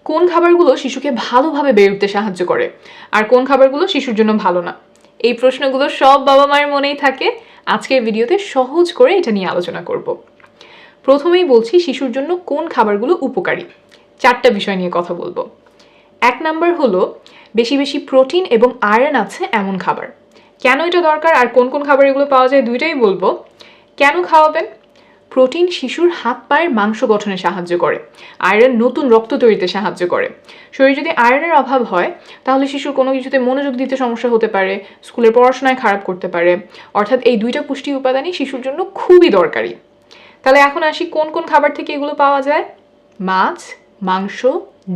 কোন খাবারগুলো শিশুকে ভালোভাবে বেড়ে উঠতে সাহায্য করে আর কোন খাবারগুলো শিশুর জন্য ভালো না? এই প্রশ্নগুলো সব বাবা মায়ের মনেই থাকে। আজকের ভিডিওতে সহজ করে এটা নিয়ে আলোচনা করব। প্রথমেই বলছি শিশুর জন্য কোন খাবারগুলো উপকারী। 4টা বিষয় নিয়ে কথা বলবো। 1 নাম্বার হলো বেশি বেশি প্রোটিন এবং আয়রন আছে এমন খাবার। কেন এটা দরকার আর কোন কোন খাবার এগুলো পাওয়া যায় দুইটাই বলবো। কেন খাওয়াবেন? প্রোটিন শিশুর হাত পায়ের মাংস গঠনে সাহায্য করে, আয়রন নতুন রক্ত তৈরিতে সাহায্য করে। শরীরে যদি আয়রনের অভাব হয় তাহলে শিশুর কোনো কিছুতে মনোযোগ দিতে সমস্যা হতে পারে, স্কুলের পড়াশোনায় খারাপ করতে পারে। অর্থাৎ এই দুইটা পুষ্টি উপাদানই শিশুর জন্য খুবই দরকারি। তাহলে এখন আসি কোন কোন খাবার থেকে এগুলো পাওয়া যায়। মাছ, মাংস,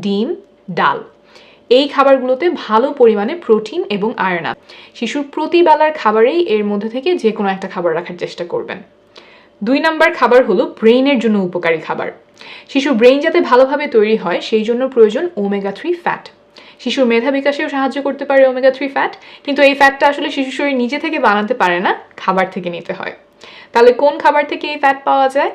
ডিম, ডাল, এই খাবারগুলোতে ভালো পরিমাণে প্রোটিন এবং আয়রন আছে। শিশুর প্রতিবেলার খাবারেই এর মধ্যে থেকে যে কোনো একটা খাবার রাখার চেষ্টা করবেন। 2 নাম্বার খাবার হলো ব্রেইনের জন্য উপকারী খাবার। শিশুর ব্রেইন যাতে ভালোভাবে তৈরি হয় সেই জন্য প্রয়োজন ওমেগা 3 ফ্যাট। শিশুর মেধা বিকাশেও সাহায্য করতে পারে ওমেগা 3 ফ্যাট, কিন্তু এই ফ্যাটটা আসলে শিশু শরীর নিজে থেকে বানাতে পারে না, খাবার থেকে নিতে হয়। তাহলে কোন খাবার থেকে এই ফ্যাট পাওয়া যায়?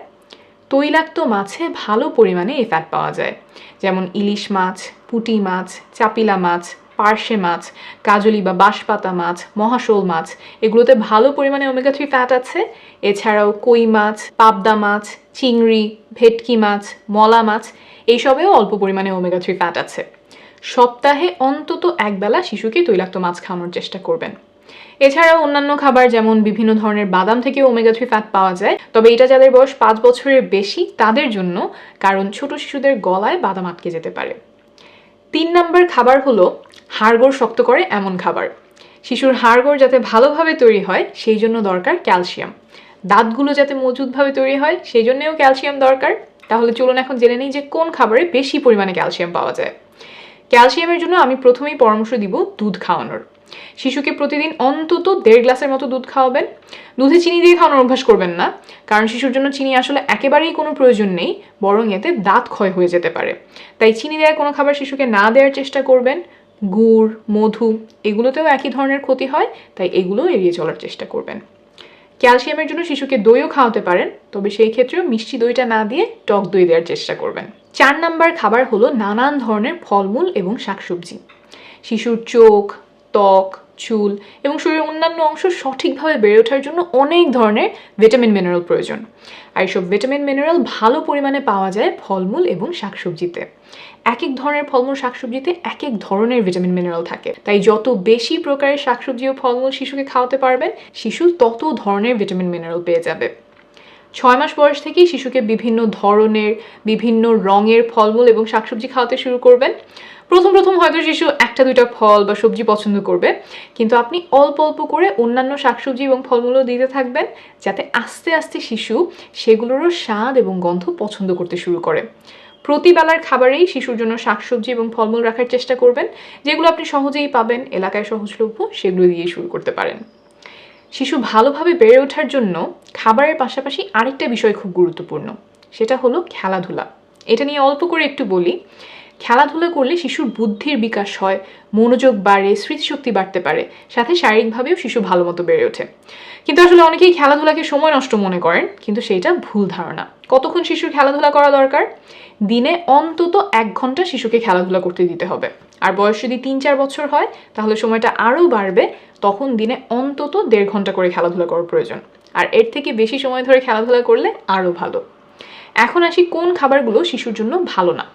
তৈলাক্ত মাছে ভালো পরিমাণে এই ফ্যাট পাওয়া যায়, যেমন ইলিশ মাছ, পুঁটি মাছ, চাপিলা মাছ, পার্শে মাছ, কাজলি বা বাঁশপাতা মাছ, মহাশোল মাছ, এগুলোতে ভালো পরিমাণে ওমেগা 3 ফ্যাট আছে। এছাড়াও কই মাছ, পাবদা মাছ, চিংড়ি, ভেটকি মাছ, মলা মাছ, এইসবেও অল্প পরিমাণে ওমেগা 3 ফ্যাট আছে। সপ্তাহে অন্তত একবেলা শিশুকে তৈলাক্ত মাছ খাওয়ানোর চেষ্টা করবেন। এছাড়াও অন্যান্য খাবার যেমন বিভিন্ন ধরনের বাদাম থেকে ওমেগা 3 ফ্যাট পাওয়া যায়, তবে এটা যাদের বয়স 5 বছরের বেশি তাদের জন্য, কারণ ছোট শিশুদের গলায় বাদাম আটকে যেতে পারে। 3 নাম্বার খাবার হলো হাড়গোড় শক্ত করে এমন খাবার। শিশুর হাড়গোড় যাতে ভালোভাবে তৈরি হয় সেই জন্য দরকার ক্যালসিয়াম। দাঁতগুলো যাতে মজবুতভাবে তৈরি হয় সেই জন্যও ক্যালসিয়াম দরকার। তাহলে চলুন এখন জেনে নিই যে কোন খাবারে বেশি পরিমাণে ক্যালসিয়াম পাওয়া যায়। ক্যালসিয়ামের জন্য আমি প্রথমেই পরামর্শ দিব দুধ খাওয়ানোর। শিশুকে প্রতিদিন অন্তত 1.5 গ্লাসের মতো দুধ খাওয়াবেন। দুধে চিনি দিয়ে খাওয়ানোর অভ্যাস করবেন না, কারণ শিশুর জন্য চিনি আসলে একেবারেই কোনো প্রয়োজন নেই, বরং এতে দাঁত ক্ষয় হয়ে যেতে পারে। তাই চিনি দেওয়া কোনো খাবার শিশুকে না দেওয়ার চেষ্টা করবেন। গুড়, মধু, এগুলোতেও একই ধরনের ক্ষতি হয়, তাই এগুলোও এড়িয়ে চলার চেষ্টা করবেন। ক্যালসিয়ামের জন্য শিশুকে দইও খাওয়াতে পারেন, তবে সেই ক্ষেত্রেও মিষ্টি দইটা না দিয়ে টক দই দেওয়ার চেষ্টা করবেন। 4 নাম্বার খাবার হলো নানান ধরনের ফলমূল এবং শাকসবজি। শিশুর চোখ, ত্বক, চুল এবং শরীরের অন্যান্য অংশ সঠিকভাবে বেড়ে ওঠার জন্য অনেক ধরনের ভিটামিন মিনারেল প্রয়োজন। আর এইসব ভিটামিন মিনারেল ভালো পরিমাণে পাওয়া যায় ফলমূল এবং শাকসবজিতে। এক এক ধরনের ফলমূল শাকসবজিতে এক এক ধরনের ভিটামিন মিনারেল থাকে, তাই যত বেশি প্রকারের শাকসবজি ও ফলমূল শিশুকে খাওয়াতে পারবেন শিশু তত ধরনের ভিটামিন মিনারেল পেয়ে যাবে। 6 মাস বয়স থেকেই শিশুকে বিভিন্ন ধরনের বিভিন্ন রঙের ফলমূল এবং শাকসবজি খাওয়াতে শুরু করবেন। প্রথম প্রথম হয়তো শিশু 1-2টা ফল বা সবজি পছন্দ করবে, কিন্তু আপনি অল্প অল্প করে অন্যান্য শাকসবজি এবং ফলমূলও দিতে থাকবেন, যাতে আস্তে আস্তে শিশু সেগুলোরও স্বাদ এবং গন্ধ পছন্দ করতে শুরু করে। প্রতিবেলার খাবারেই শিশুর জন্য শাকসবজি এবং ফলমূল রাখার চেষ্টা করবেন, যেগুলো আপনি সহজেই পাবেন, এলাকায় সহজলভ্য, সেগুলো দিয়ে শুরু করতে পারেন। শিশু ভালোভাবে বেড়ে ওঠার জন্য খাবারের পাশাপাশি আরেকটা বিষয় খুব গুরুত্বপূর্ণ, সেটা হলো খেলাধুলা। এটা নিয়ে অল্প করে একটু বলি। খেলাধুলা করলে শিশুর বুদ্ধির বিকাশ হয়, মনোযোগ বাড়ে, স্মৃতিশক্তি বাড়তে পারে, সাথে শারীরিকভাবেও শিশু ভালো মতো বেড়ে ওঠে। কিন্তু আসলে অনেকেই খেলাধুলাকে সময় নষ্ট মনে করেন, কিন্তু সেইটা ভুল ধারণা। কতক্ষণ শিশুর খেলাধুলা করা দরকার? দিনে অন্তত 1 ঘন্টা শিশুকে খেলাধুলা করতে দিতে হবে। আর বয়স যদি 3-4 বছর হয় তাহলে সময়টা আরও বাড়বে, তখন দিনে অন্তত 1.5 ঘন্টা করে খেলাধুলা করার প্রয়োজন। আর এর থেকে বেশি সময় ধরে খেলাধুলা করলে আরও ভালো। এখন আসি কোন খাবারগুলো শিশুর জন্য ভালো না।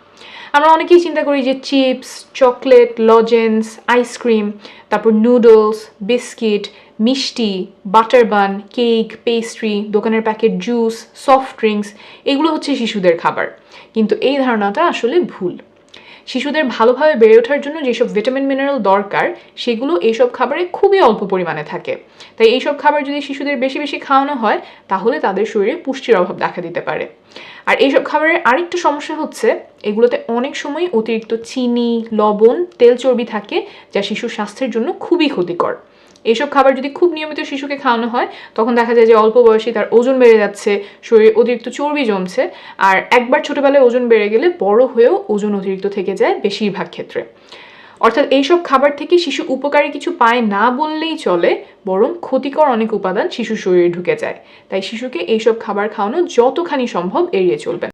আমরা অনেকেই চিন্তা করি যে চিপস, চকলেট, লজেন্স, আইসক্রিম, তারপর নুডলস, বিস্কিট, মিষ্টি, বাটার বান, কেক, পেস্ট্রি, দোকানের প্যাকেট জুস, সফট ড্রিঙ্কস, এগুলো হচ্ছে শিশুদের খাবার। কিন্তু এই ধারণাটা আসলে ভুল। শিশুদের ভালোভাবে বেড়ে ওঠার জন্য যেসব ভিটামিন মিনারেল দরকার সেগুলো এইসব খাবারে খুবই অল্প পরিমাণে থাকে। তাই এইসব খাবার যদি শিশুদের বেশি বেশি খাওয়ানো হয় তাহলে তাদের শরীরে পুষ্টির অভাব দেখা দিতে পারে। আর এইসব খাবারের আরেকটা সমস্যা হচ্ছে এগুলোতে অনেক সময় অতিরিক্ত চিনি, লবণ, তেল চর্বি থাকে, যা শিশুর স্বাস্থ্যের জন্য খুবই ক্ষতিকর। এইসব খাবার যদি খুব নিয়মিত শিশুকে খাওয়ানো হয় তখন দেখা যায় যে অল্প বয়সে তার ওজন বেড়ে যাচ্ছে, শরীরে অতিরিক্ত চর্বি জমছে, আর একবার ছোটবেলায় ওজন বেড়ে গেলে বড় হয়েও ওজন অতিরিক্ত থেকে যায় বেশিরভাগ ক্ষেত্রে। অর্থাৎ এইসব খাবার থেকে শিশু উপকারী কিছু পায় না বললেই চলে, বরং ক্ষতিকর অনেক উপাদান শিশুর শরীরে ঢুকে যায়। তাই শিশুকে এইসব খাবার খাওয়ানো যতখানি সম্ভব এড়িয়ে চলবেন।